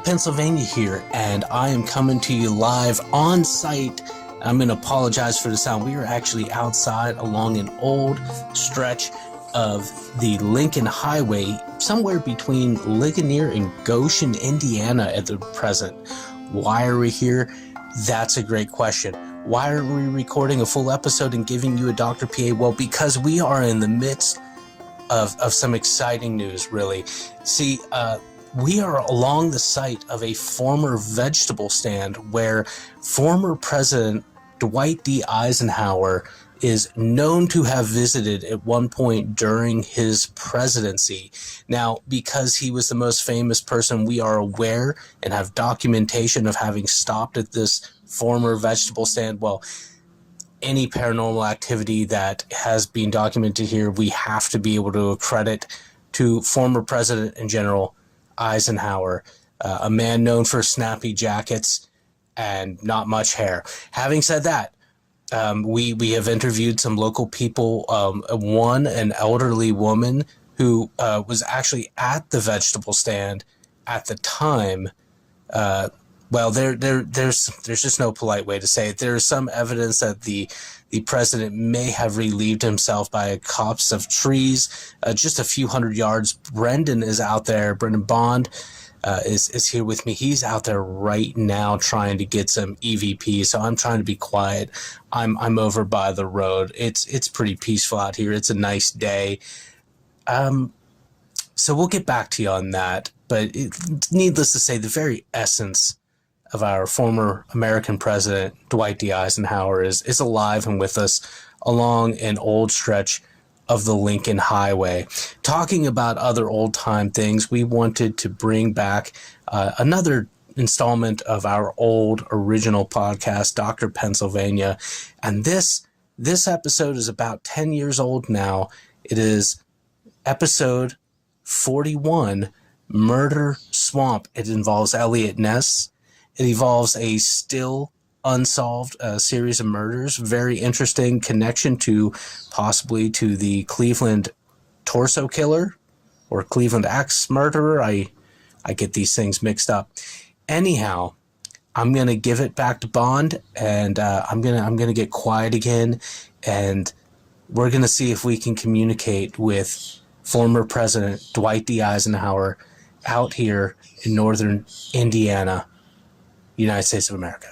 Pennsylvania here, and I am coming to you live on site. I'm going to apologize for the sound. We are actually outside along an old stretch of the Lincoln Highway, somewhere between Ligonier and Goshen, Indiana at the present. Why are we here? That's a great question. Why are we recording a full episode and giving you a Dr. PA? Well, because we are in the midst of some exciting news, really. See, we are along the site of a former vegetable stand where former President Dwight D. Eisenhower is known to have visited at one point during his presidency. Now, because he was the most famous person, we are aware and have documentation of having stopped at this former vegetable stand. Well, any paranormal activity that has been documented here, we have to be able to accredit to former President and General Eisenhower, a man known for snappy jackets and not much hair. Having said that, we have interviewed some local people, an elderly woman who was actually at the vegetable stand at the time. Well, there's just no polite way to say it. There is some evidence that the president may have relieved himself by a copse of trees just a few hundred yards. Brendan is out there. Brendan Bond is here with me. He's out there right now trying to get some EVP. So I'm trying to be quiet. I'm over by the road. It's pretty peaceful out here. It's a nice day. So we'll get back to you on that. But needless to say, the very essence of our former American president, Dwight D. Eisenhower, is alive and with us along an old stretch of the Lincoln Highway. Talking about other old-time things, we wanted to bring back another installment of our old original podcast, Dr. Pennsylvania. And this episode is about 10 years old now. It is episode 41, Murder Swamp. It involves Eliot Ness. It involves a still unsolved series of murders. Very interesting connection possibly to the Cleveland torso killer or Cleveland axe murderer. I get these things mixed up. Anyhow, I'm gonna give it back to Bond, and I'm gonna get quiet again, and we're gonna see if we can communicate with former President Dwight D. Eisenhower out here in northern Indiana, United States of America.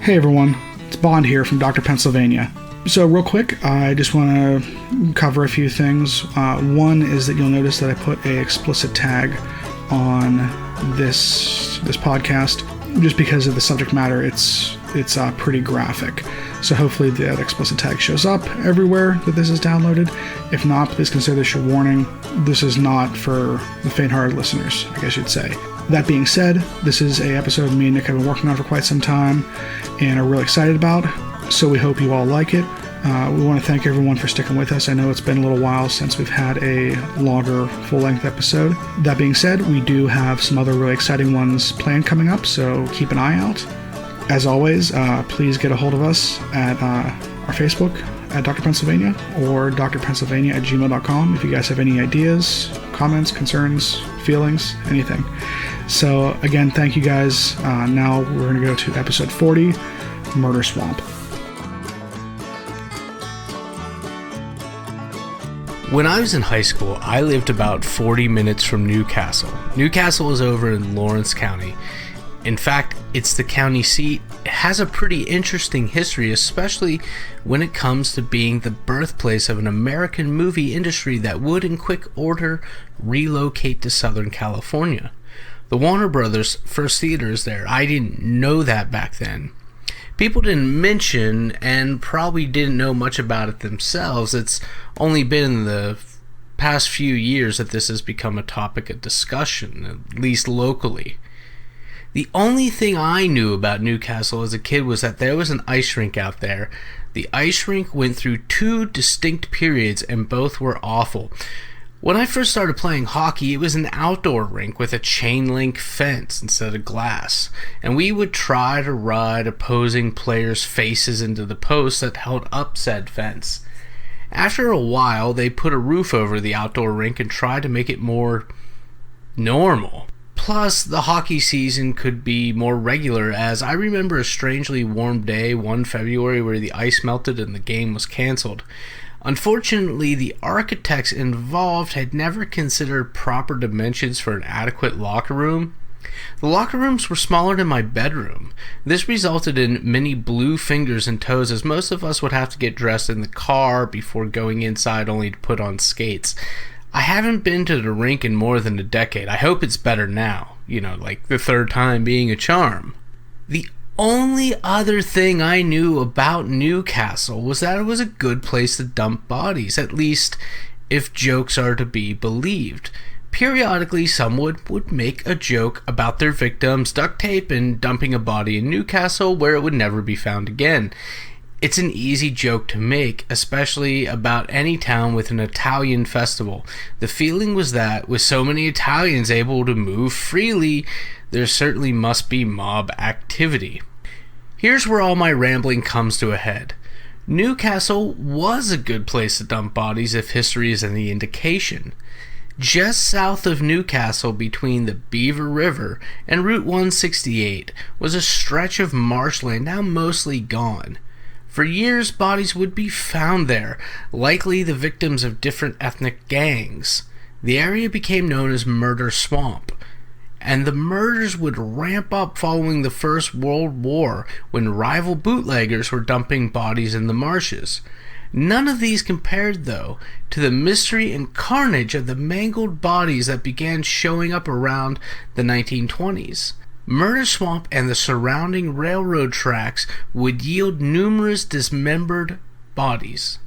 Hey everyone, it's Bond here from Dr. Pennsylvania. So real quick, I just want to cover a few things. One is that you'll notice that I put a explicit tag on this podcast just because of the subject matter. It's pretty graphic. So hopefully that explicit tag shows up everywhere that this is downloaded. If not, please consider this your warning. This is not for the faint-hearted listeners, I guess you'd say. That being said, this is an episode me and Nick have been working on for quite some time and are really excited about, so we hope you all like it. We want to thank everyone for sticking with us. I know it's been a little while since we've had a longer, full-length episode. That being said, we do have some other really exciting ones planned coming up, so keep an eye out. As always, please get a hold of us at our Facebook at Dr. Pennsylvania or drpennsylvania@gmail.com if you guys have any ideas, comments, concerns, feelings, anything. So again, thank you guys. Now we're going to go to episode 40, Murder Swamp. When I was in high school, I lived about 40 minutes from Newcastle. Newcastle is over in Lawrence County. In fact, it's the county seat. It has a pretty interesting history, especially when it comes to being the birthplace of an American movie industry that would in quick order relocate to Southern California. The Warner Brothers first theater is there. I didn't know that back then. People didn't mention and probably didn't know much about it themselves. It's only been in the past few years that this has become a topic of discussion, at least locally. The only thing I knew about Newcastle as a kid was that there was an ice rink out there. The ice rink went through two distinct periods and both were awful. When I first started playing hockey, it was an outdoor rink with a chain link fence instead of glass, and we would try to ride opposing players' faces into the posts that held up said fence. After a while, they put a roof over the outdoor rink and tried to make it more normal. Plus, the hockey season could be more regular, as I remember a strangely warm day one February where the ice melted and the game was cancelled. Unfortunately, the architects involved had never considered proper dimensions for an adequate locker room. The locker rooms were smaller than my bedroom. This resulted in many blue fingers and toes, as most of us would have to get dressed in the car before going inside only to put on skates. I haven't been to the rink in more than a decade. I hope it's better now. Like the third time being a charm. The only other thing I knew about Newcastle was that it was a good place to dump bodies, at least if jokes are to be believed. Periodically, someone would make a joke about their victims duct tape and dumping a body in Newcastle where it would never be found again. It's an easy joke to make, especially about any town with an Italian festival. The feeling was that, with so many Italians able to move freely, there certainly must be mob activity. Here's where all my rambling comes to a head. Newcastle was a good place to dump bodies if history is any indication. Just south of Newcastle, between the Beaver River and Route 168, was a stretch of marshland now mostly gone. For years, bodies would be found there, likely the victims of different ethnic gangs. The area became known as Murder Swamp, and the murders would ramp up following the First World War, when rival bootleggers were dumping bodies in the marshes. None of these compared, though, to the mystery and carnage of the mangled bodies that began showing up around the 1920s. Murder Swamp and the surrounding railroad tracks would yield numerous dismembered bodies.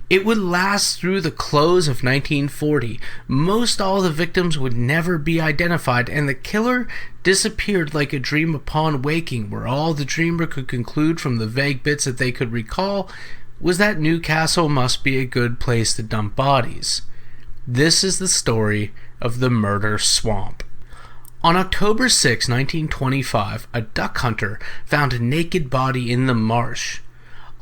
It would last through the close of 1940. Most all the victims would never be identified, and the killer disappeared like a dream upon waking, where all the dreamer could conclude from the vague bits that they could recall was that Newcastle must be a good place to dump bodies. This is the story of the Murder Swamp. On October 6, 1925, a duck hunter found a naked body in the marsh.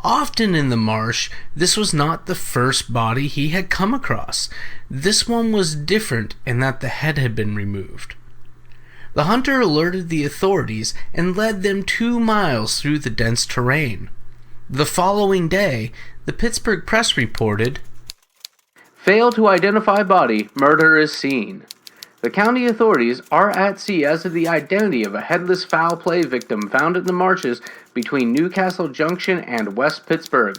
Often in the marsh, this was not the first body he had come across. This one was different in that the head had been removed. The hunter alerted the authorities and led them 2 miles through the dense terrain. The following day, the Pittsburgh Press reported, "Fail to identify body, murder is seen. The county authorities are at sea as to the identity of a headless foul play victim found in the marshes between Newcastle Junction and West Pittsburgh.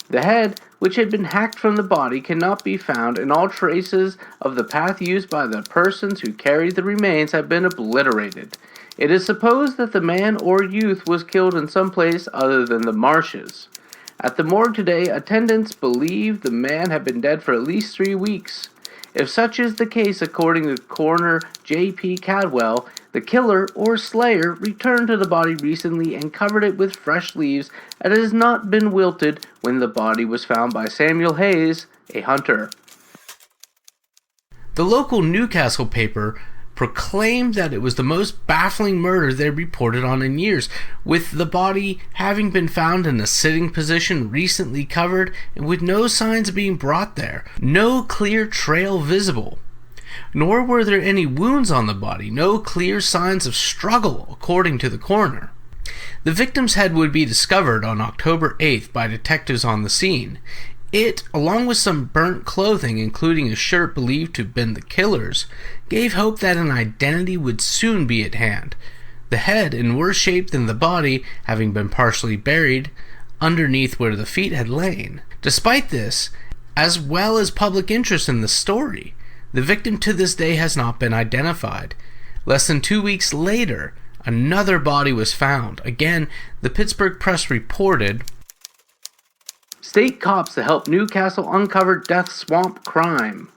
The head, which had been hacked from the body, cannot be found, and all traces of the path used by the persons who carried the remains have been obliterated. It is supposed that the man or youth was killed in some place other than the marshes. At the morgue today, attendants believe the man had been dead for at least 3 weeks. If such is the case, according to coroner J.P. Cadwell, the killer or slayer returned to the body recently and covered it with fresh leaves, and it has not been wilted when the body was found by Samuel Hayes, a hunter." The local Newcastle paper proclaimed that it was the most baffling murder they reported on in years, with the body having been found in a sitting position, recently covered, and with no signs of being brought there. No clear trail visible. Nor were there any wounds on the body, no clear signs of struggle, according to the coroner. The victim's head would be discovered on October 8th by detectives on the scene. It, along with some burnt clothing, including a shirt believed to have been the killer's, gave hope that an identity would soon be at hand. The head, in worse shape than the body, having been partially buried underneath where the feet had lain. Despite this, as well as public interest in the story, the victim to this day has not been identified. Less than 2 weeks later, another body was found. Again, the Pittsburgh Press reported, "State cops to help Newcastle uncover death swamp crime.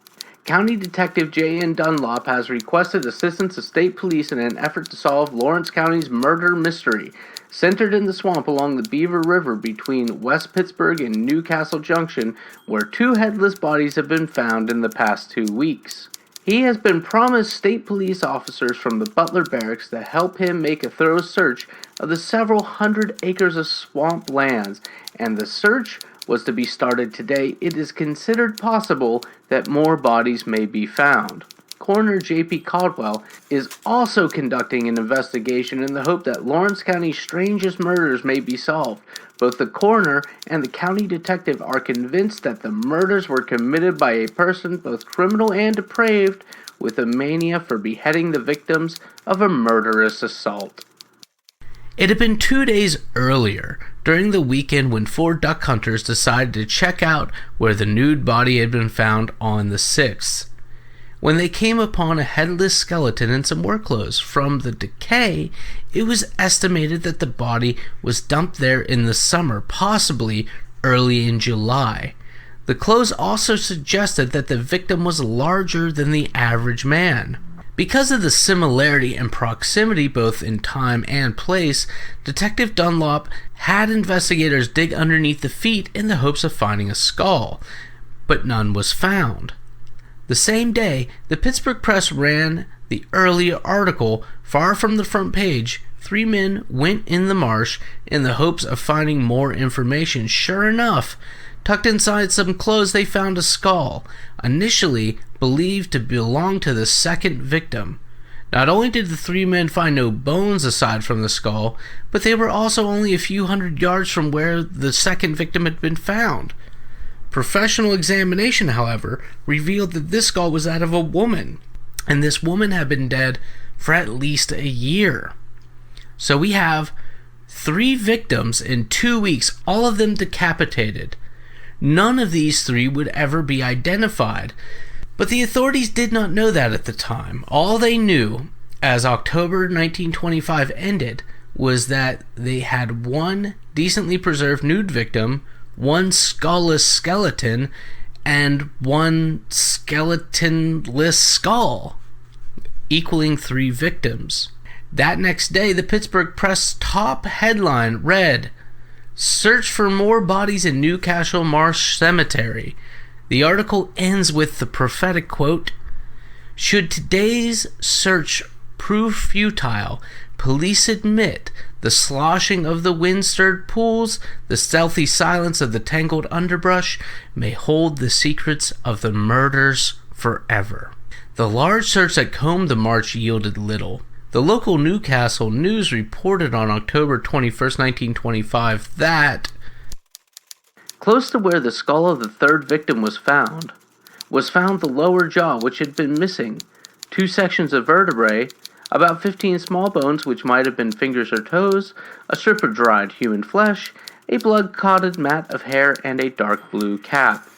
County Detective J.N. Dunlop has requested assistance of state police in an effort to solve Lawrence County's murder mystery, centered in the swamp along the Beaver River between West Pittsburgh and Newcastle Junction, where 2 headless bodies have been found in the past 2 weeks. He has been promised state police officers from the Butler Barracks to help him make a thorough search of the several hundred acres of swamp lands, and the search was to be started today. It is considered possible that more bodies may be found." Coroner J.P. Caldwell is also conducting an investigation in the hope that Lawrence County's strangest murders may be solved. Both the coroner and the county detective are convinced that the murders were committed by a person both criminal and depraved, with a mania for beheading the victims of a murderous assault. It had been 2 days earlier, during the weekend, when 4 duck hunters decided to check out where the nude body had been found on the 6th. When they came upon a headless skeleton and some work clothes. From the decay, it was estimated that the body was dumped there in the summer, possibly early in July. The clothes also suggested that the victim was larger than the average man. Because of the similarity and proximity both in time and place, Detective Dunlop had investigators dig underneath the feet in the hopes of finding a skull, but none was found. The same day, the Pittsburgh Press ran the earlier article, far from the front page. 3 men went in the marsh in the hopes of finding more information. Sure enough, tucked inside some clothes, they found a skull, initially believed to belong to the second victim. Not only did the 3 men find no bones aside from the skull, but they were also only a few hundred yards from where the second victim had been found. Professional examination, however, revealed that this skull was that of a woman, and this woman had been dead for at least a year. So we have 3 victims in 2 weeks, all of them decapitated. None of these 3 would ever be identified, but the authorities did not know that at the time. All they knew, as October 1925 ended, was that they had 1 decently preserved nude victim, 1 skullless skeleton, and 1 skeletonless skull, equaling 3 victims. That next day, the Pittsburgh Press top headline read, "Search for more bodies in Newcastle Marsh Cemetery." The article ends with the prophetic quote, "Should today's search prove futile, police admit the sloshing of the wind-stirred pools, the stealthy silence of the tangled underbrush may hold the secrets of the murders forever." The large search that combed the marsh yielded little. The local Newcastle News reported on October 21st, 1925 that close to where the skull of the 3rd victim was found the lower jaw, which had been missing, 2 sections of vertebrae, about 15 small bones which might have been fingers or toes, a strip of dried human flesh, a blood-clotted mat of hair, and a dark blue cap.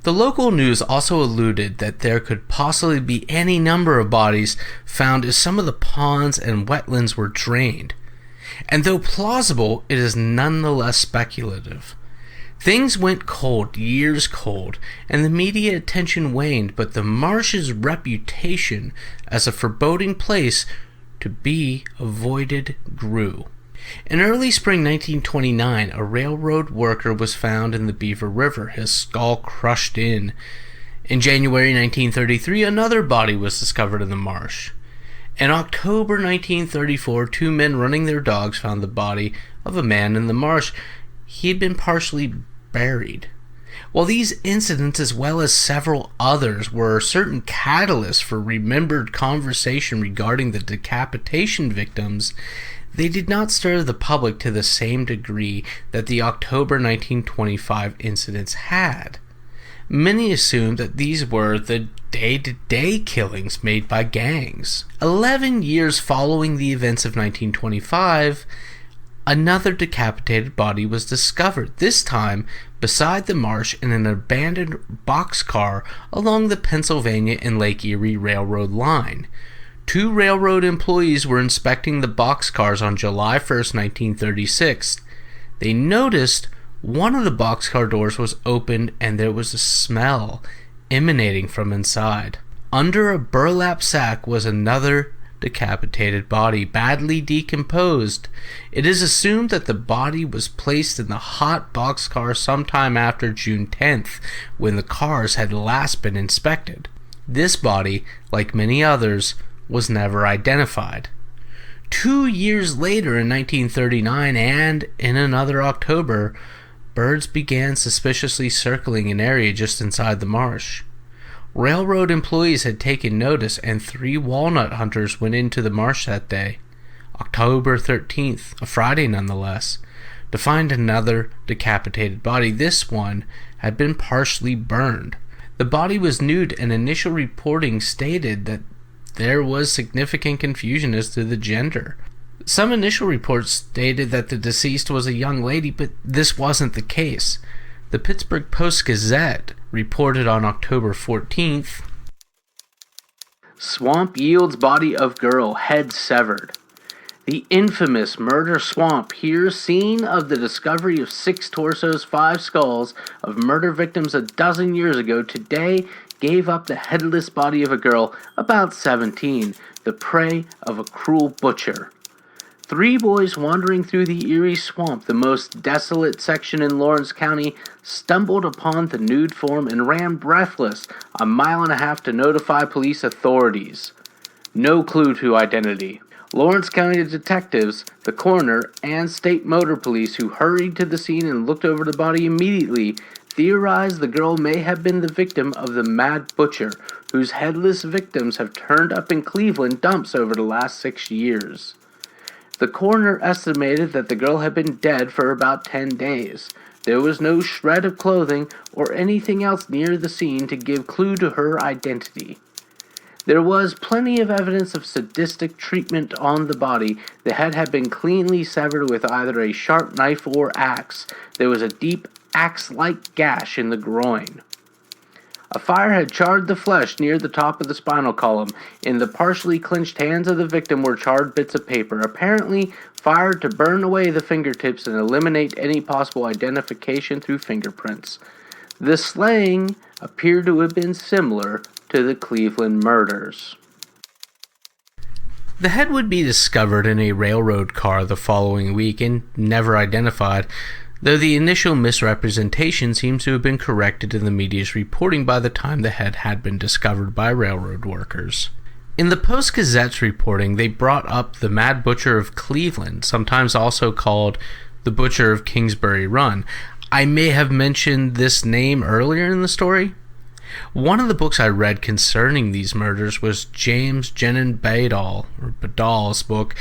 The local news also alluded that there could possibly be any number of bodies found as some of the ponds and wetlands were drained. And though plausible, it is nonetheless speculative. Things went cold, years cold, and the media attention waned, but the marsh's reputation as a foreboding place to be avoided grew. In early spring 1929, a railroad worker was found in the Beaver River, his skull crushed in. In January 1933, another body was discovered in the marsh. In October 1934, 2 men running their dogs found the body of a man in the marsh. He had been partially buried. While these incidents, as well as several others, were certain catalysts for remembered conversation regarding the decapitation victims, they did not stir the public to the same degree that the October 1925 incidents had. Many assumed that these were the day-to-day killings made by gangs. 11 years following the events of 1925, another decapitated body was discovered, this time beside the marsh in an abandoned boxcar along the Pennsylvania and Lake Erie Railroad line. 2 railroad employees were inspecting the boxcars on July 1st, 1936. They noticed one of the boxcar doors was opened and there was a smell emanating from inside. Under a burlap sack was another decapitated body, badly decomposed. It is assumed that the body was placed in the hot boxcar sometime after June 10th, when the cars had last been inspected. This body, like many others, was never identified. 2 years later, in 1939, and in another October, birds began suspiciously circling an area just inside the marsh. Railroad employees had taken notice, and 3 walnut hunters went into the marsh that day, October 13th, a Friday nonetheless, to find another decapitated body. This one had been partially burned. The body was nude, and initial reporting stated that there was significant confusion as to the gender. Some initial reports stated that the deceased was a young lady, but this wasn't the case. The Pittsburgh Post-Gazette reported on October 14th, "Swamp yields body of girl, head severed. The infamous murder swamp here, scene of the discovery of 6 torsos, 5 skulls of murder victims a dozen years ago, today gave up the headless body of a girl about 17, the prey of a cruel butcher. 3 boys wandering through the Erie Swamp, the most desolate section in Lawrence County, stumbled upon the nude form and ran breathless a mile and a half to notify police authorities. No clue to identity. Lawrence County detectives, the coroner, and state motor police who hurried to the scene and looked over the body immediately theorized the girl may have been the victim of the Mad Butcher, whose headless victims have turned up in Cleveland dumps over the last 6 years. The coroner estimated that the girl had been dead for about 10 days. There was no shred of clothing or anything else near the scene to give clue to her identity. There was plenty of evidence of sadistic treatment on the body. The head had been cleanly severed with either a sharp knife or axe. There was a deep axe-like gash in the groin. A fire had charred the flesh near the top of the spinal column. In the partially clenched hands of the victim were charred bits of paper, apparently fired to burn away the fingertips and eliminate any possible identification through fingerprints. The slaying appeared to have been similar to the Cleveland murders. The head would be discovered in a railroad car the following week and never identified, though the initial misrepresentation seems to have been corrected in the media's reporting by the time the head had been discovered by railroad workers. In the Post-Gazette's reporting, they brought up the Mad Butcher of Cleveland, sometimes also called the Butcher of Kingsbury Run. I may have mentioned this name earlier in the story. One of the books I read concerning these murders was James Jenin Badal's book,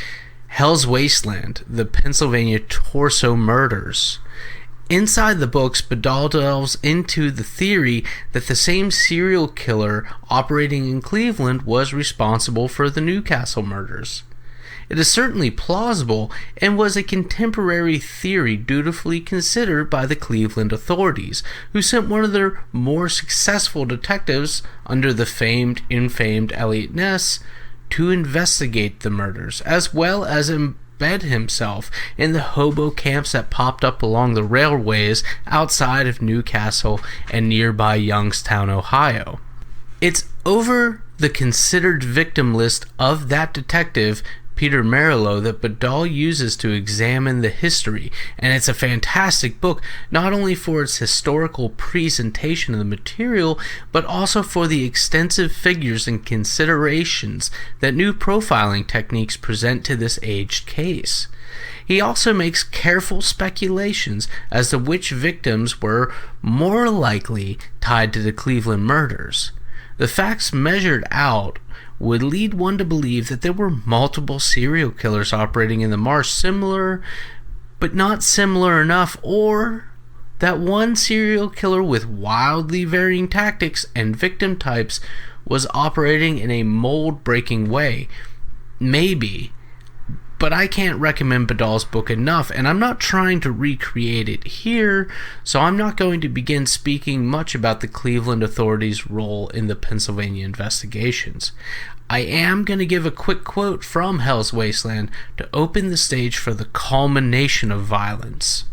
Hell's Wasteland, The Pennsylvania Torso Murders. Inside the books, Badal delves into the theory that the same serial killer operating in Cleveland was responsible for the Newcastle murders. It is certainly plausible and was a contemporary theory dutifully considered by the Cleveland authorities, who sent one of their more successful detectives under the infamed Elliot Ness to investigate the murders, as well as embed himself in the hobo camps that popped up along the railways outside of Newcastle and nearby Youngstown, Ohio. It's over the considered victim list of that detective, Peter Merylo, that Badal uses to examine the history, and it's a fantastic book, not only for its historical presentation of the material, but also for the extensive figures and considerations that new profiling techniques present to this aged case. He also makes careful speculations as to which victims were more likely tied to the Cleveland murders. The facts measured out would lead one to believe that there were multiple serial killers operating in the marsh, similar but not similar enough, or that one serial killer with wildly varying tactics and victim types was operating in a mold-breaking way. Maybe, but I can't recommend Badal's book enough, and I'm not trying to recreate it here, so I'm not going to begin speaking much about the Cleveland authorities' role in the Pennsylvania investigations. I am going to give a quick quote from Hell's Wasteland to open the stage for the culmination of violence.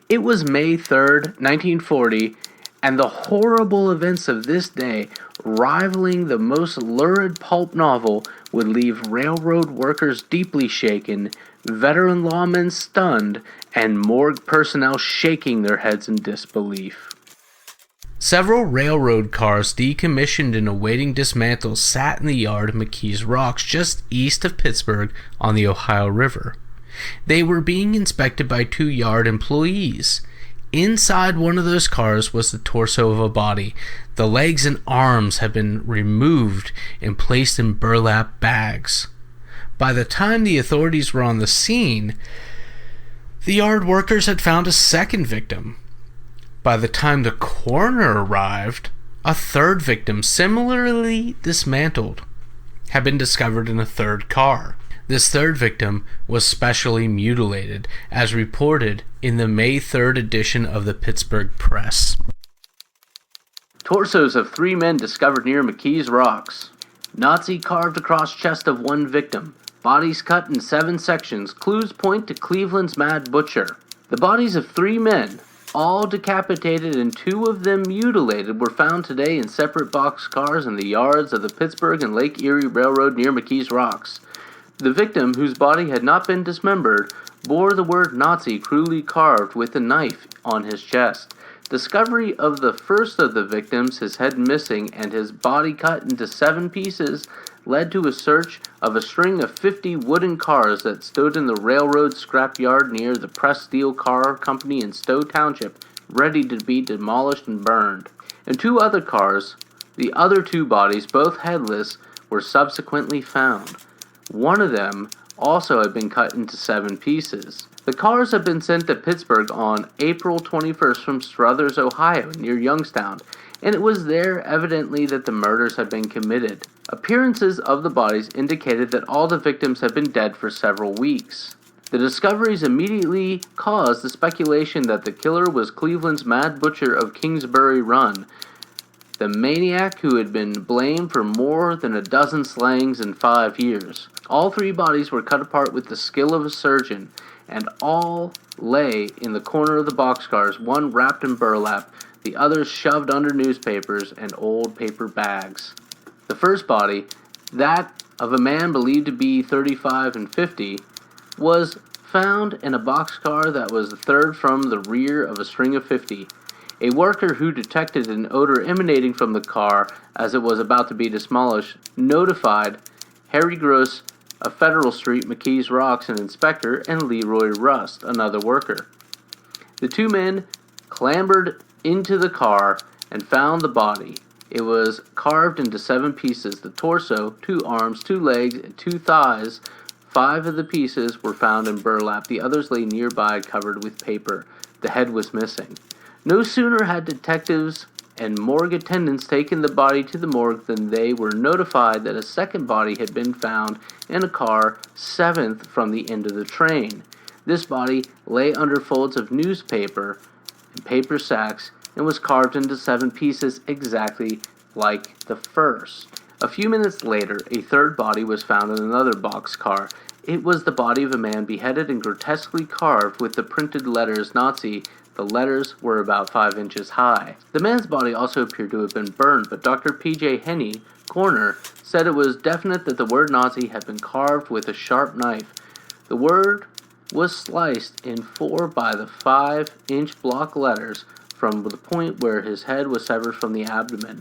It was May 3rd, 1940, and the horrible events of this day, rivaling the most lurid pulp novel, would leave railroad workers deeply shaken, veteran lawmen stunned, and morgue personnel shaking their heads in disbelief. Several railroad cars decommissioned and awaiting dismantle sat in the yard of McKees Rocks just east of Pittsburgh on the Ohio River. They were being inspected by 2 yard employees. Inside one of those cars was the torso of a body. The legs and arms had been removed and placed in burlap bags. By the time the authorities were on the scene, the yard workers had found a second victim. By the time the coroner arrived, a third victim, similarly dismantled, had been discovered in a third car. This third victim was specially mutilated, as reported in the May 3rd edition of the Pittsburgh Press. Torsos of 3 men discovered near McKees Rocks. Nazi carved across chest of 1 victim. Bodies cut in 7 sections. Clues point to Cleveland's Mad Butcher. The bodies of 3 men, all decapitated and 2 of them mutilated, were found today in separate boxcars in the yards of the Pittsburgh and Lake Erie Railroad near McKees Rocks. The victim, whose body had not been dismembered, bore the word Nazi cruelly carved with a knife on his chest. Discovery of the first of the victims, his head missing and his body cut into 7 pieces, led to a search of a string of 50 wooden cars that stood in the railroad scrapyard near the Press Steel Car Company in Stowe Township, ready to be demolished and burned. And 2 other cars, the other 2 bodies, both headless, were subsequently found. One of them also had been cut into 7 pieces. The cars had been sent to Pittsburgh on April 21st from Struthers, Ohio, near Youngstown, and it was there evidently that the murders had been committed. Appearances of the bodies indicated that all the victims had been dead for several weeks. The discoveries immediately caused the speculation that the killer was Cleveland's Mad Butcher of Kingsbury Run, the maniac who had been blamed for more than a dozen slayings in 5 years. All 3 bodies were cut apart with the skill of a surgeon, and all lay in the corner of the boxcars, one wrapped in burlap, the others shoved under newspapers and old paper bags. The first body, that of a man believed to be 35 and 50, was found in a boxcar that was the third from the rear of a string of 50. A worker who detected an odor emanating from the car as it was about to be demolished notified Harry Gross of Federal Street, McKees Rocks, an inspector, and Leroy Rust, another worker. The 2 men clambered into the car and found the body. It was carved into 7 pieces: the torso, 2 arms, 2 legs, and 2 thighs. 5 of the pieces were found in burlap. The others lay nearby, covered with paper. The head was missing. No sooner had detectives and morgue attendants taken the body to the morgue than they were notified that a second body had been found in a car 7th from the end of the train. This body lay under folds of newspaper and paper sacks and was carved into 7 pieces exactly like the first. A few minutes later, a third body was found in another boxcar. It was the body of a man beheaded and grotesquely carved with the printed letters Nazi. The letters were about 5 inches high. The man's body also appeared to have been burned, but Dr. P.J. Henney, coroner, said it was definite that the word Nazi had been carved with a sharp knife. The word was sliced in 4 by the 5-inch block letters from the point where his head was severed from the abdomen.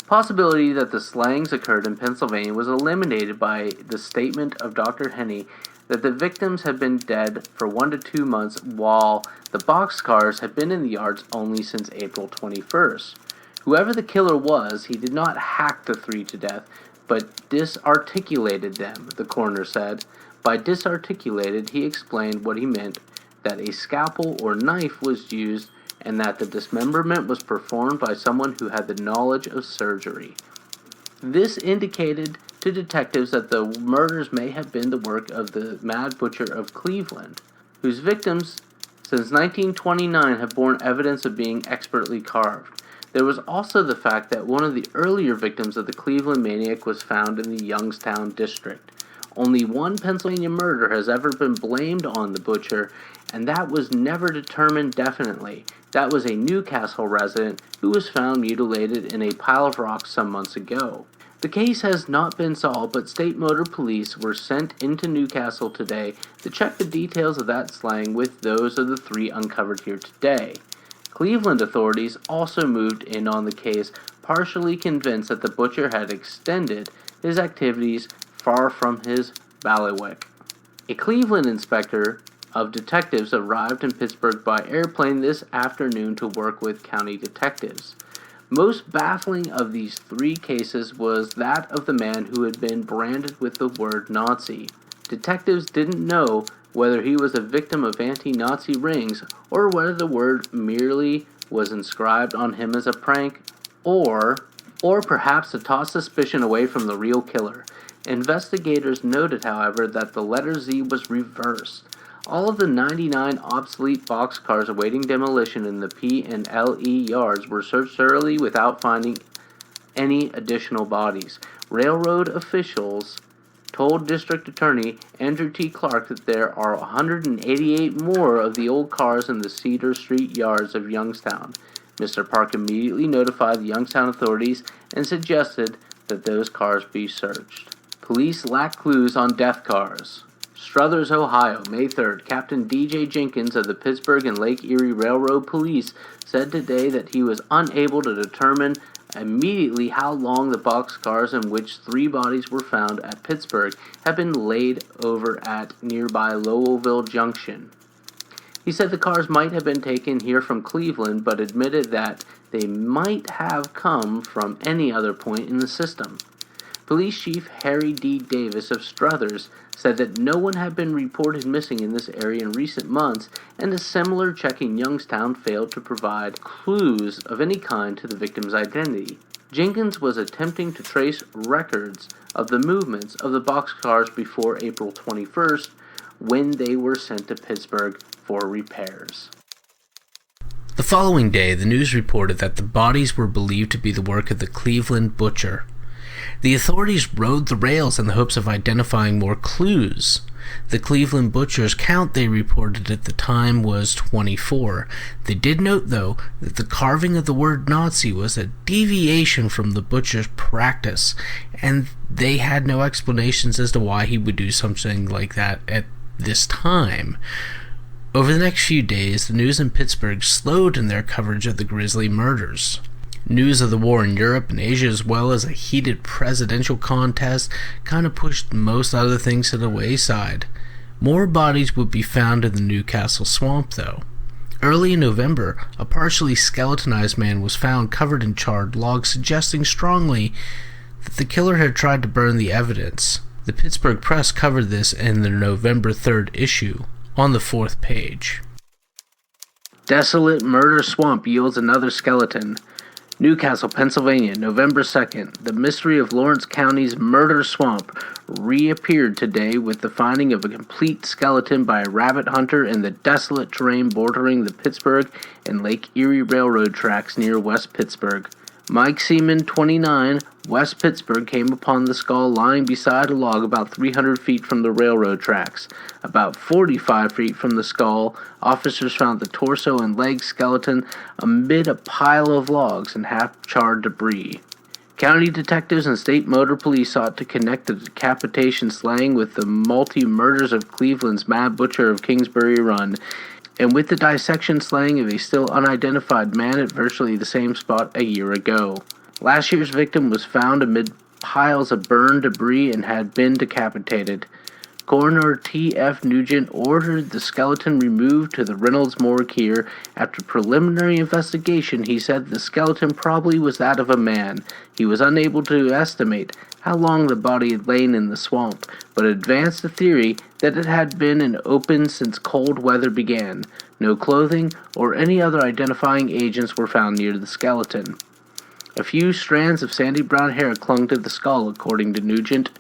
Possibility that the slayings occurred in Pennsylvania was eliminated by the statement of Dr. Henney that the victims had been dead for 1 to 2 months, while the boxcars had been in the yards only since April 21st. Whoever the killer was, he did not hack the 3 to death, but disarticulated them, the coroner said. By disarticulated, he explained what he meant, that a scalpel or knife was used and that the dismemberment was performed by someone who had the knowledge of surgery. This indicated to detectives that the murders may have been the work of the Mad Butcher of Cleveland, whose victims since 1929 have borne evidence of being expertly carved. There was also the fact that one of the earlier victims of the Cleveland maniac was found in the Youngstown district. Only one Pennsylvania murder has ever been blamed on the butcher, and that was never determined definitely. That was a Newcastle resident who was found mutilated in a pile of rocks some months ago. The case has not been solved, but state motor police were sent into Newcastle today to check the details of that slaying with those of the 3 uncovered here today. Cleveland authorities also moved in on the case, partially convinced that the butcher had extended his activities far from his bailiwick. A Cleveland inspector of detectives arrived in Pittsburgh by airplane this afternoon to work with county detectives. Most baffling of these three cases was that of the man who had been branded with the word Nazi. Detectives didn't know whether he was a victim of anti-Nazi rings or whether the word merely was inscribed on him as a prank or perhaps to toss suspicion away from the real killer. Investigators noted, however, that the letter Z was reversed. All of the 99 obsolete boxcars awaiting demolition in the P&LE yards were searched thoroughly without finding any additional bodies. Railroad officials told District Attorney Andrew T. Clark that there are 188 more of the old cars in the Cedar Street yards of Youngstown. Mr. Park immediately notified the Youngstown authorities and suggested that those cars be searched. Police lack clues on death cars. Struthers, Ohio, May 3rd. Captain D.J. Jenkins of the Pittsburgh and Lake Erie Railroad Police said today that he was unable to determine immediately how long the boxcars in which 3 bodies were found at Pittsburgh had been laid over at nearby Lowellville Junction. He said the cars might have been taken here from Cleveland, but admitted that they might have come from any other point in the system. Police Chief Harry D. Davis of Struthers said that no one had been reported missing in this area in recent months, and a similar check in Youngstown failed to provide clues of any kind to the victim's identity. Jenkins was attempting to trace records of the movements of the boxcars before April 21st, when they were sent to Pittsburgh for repairs. The following day, the news reported that the bodies were believed to be the work of the Cleveland butcher. The authorities rode the rails in the hopes of identifying more clues. The Cleveland butcher's count, they reported at the time, was 24. They did note, though, that the carving of the word Nazi was a deviation from the butcher's practice, and they had no explanations as to why he would do something like that at this time. Over the next few days, the news in Pittsburgh slowed in their coverage of the grisly murders. News of the war in Europe and Asia, as well as a heated presidential contest, kind of pushed most other things to the wayside. More bodies would be found in the Newcastle swamp, though. Early in November, a partially skeletonized man was found covered in charred logs, suggesting strongly that the killer had tried to burn the evidence. The Pittsburgh Press covered this in their November 3rd issue, on the 4th page. Desolate murder swamp yields another skeleton. Newcastle, Pennsylvania, November 2nd. The mystery of Lawrence County's murder swamp reappeared today with the finding of a complete skeleton by a rabbit hunter in the desolate terrain bordering the Pittsburgh and Lake Erie Railroad tracks near West Pittsburgh. Mike Seaman, 29, West Pittsburgh, came upon the skull lying beside a log about 300 feet from the railroad tracks. About 45 feet from the skull, officers found the torso and leg skeleton amid a pile of logs and half-charred debris. County detectives and state motor police sought to connect the decapitation slaying with the multi-murders of Cleveland's Mad Butcher of Kingsbury Run, and with the dissection slaying of a still unidentified man at virtually the same spot a year ago. Last year's victim was found amid piles of burned debris and had been decapitated. Coroner T.F. Nugent ordered the skeleton removed to the Reynolds morgue here. After preliminary investigation, he said the skeleton probably was that of a man. He was unable to estimate how long the body had lain in the swamp, but advanced the theory that it had been in open since cold weather began. No clothing or any other identifying agents were found near the skeleton. A few strands of sandy brown hair clung to the skull, according to Nugent.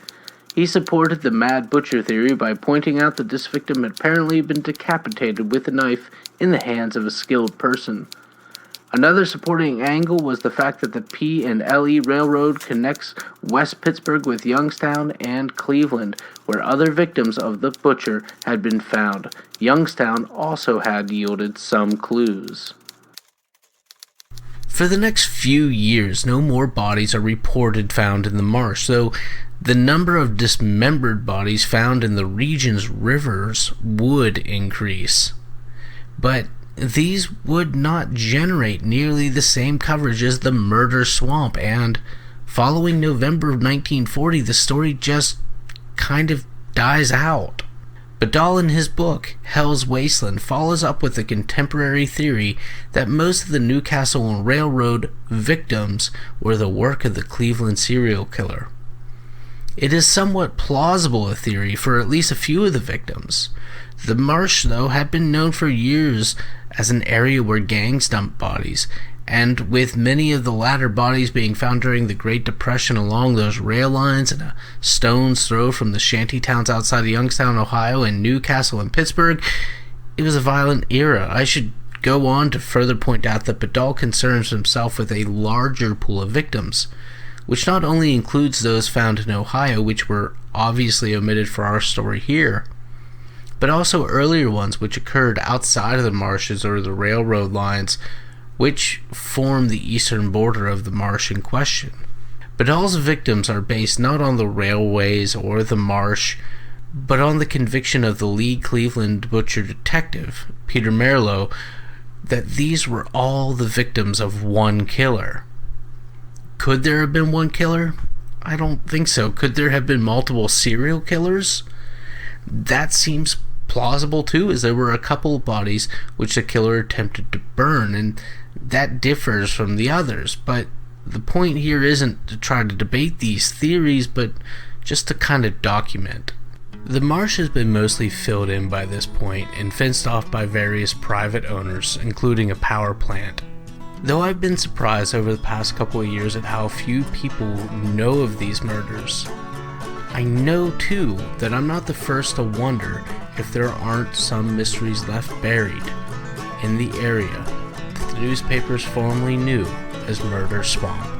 He supported the Mad Butcher theory by pointing out that this victim had apparently been decapitated with a knife in the hands of a skilled person. Another supporting angle was the fact that the P&LE Railroad connects West Pittsburgh with Youngstown and Cleveland, where other victims of the butcher had been found. Youngstown also had yielded some clues. For the next few years, no more bodies are reported found in the marsh, though the number of dismembered bodies found in the region's rivers would increase. But these would not generate nearly the same coverage as the murder swamp, and following November of 1940, the story just kind of dies out. Badal in his book, Hell's Wasteland, follows up with a contemporary theory that most of the Newcastle Railroad victims were the work of the Cleveland serial killer. It is somewhat plausible a theory for at least a few of the victims. The marsh, though, had been known for years as an area where gangs dumped bodies, and with many of the latter bodies being found during the Great Depression along those rail lines and a stone's throw from the shanty towns outside of Youngstown, Ohio, and Newcastle and Pittsburgh, it was a violent era. I should go on to further point out that Badal concerns himself with a larger pool of victims, which not only includes those found in Ohio, which were obviously omitted for our story here, but also earlier ones which occurred outside of the marshes or the railroad lines, which form the eastern border of the marsh in question. Badal's victims are based not on the railways or the marsh, but on the conviction of the Lee Cleveland butcher detective, Peter Merlo, that these were all the victims of one killer. Could there have been one killer? I don't think so. Could there have been multiple serial killers? That seems plausible too, as there were a couple of bodies which the killer attempted to burn, and that differs from the others. But the point here isn't to try to debate these theories, but just to kind of document. The marsh has been mostly filled in by this point and fenced off by various private owners, including a power plant. Though I've been surprised over the past couple of years at how few people know of these murders, I know too that I'm not the first to wonder if there aren't some mysteries left buried in the area that the newspapers formerly knew as Murder Swamp.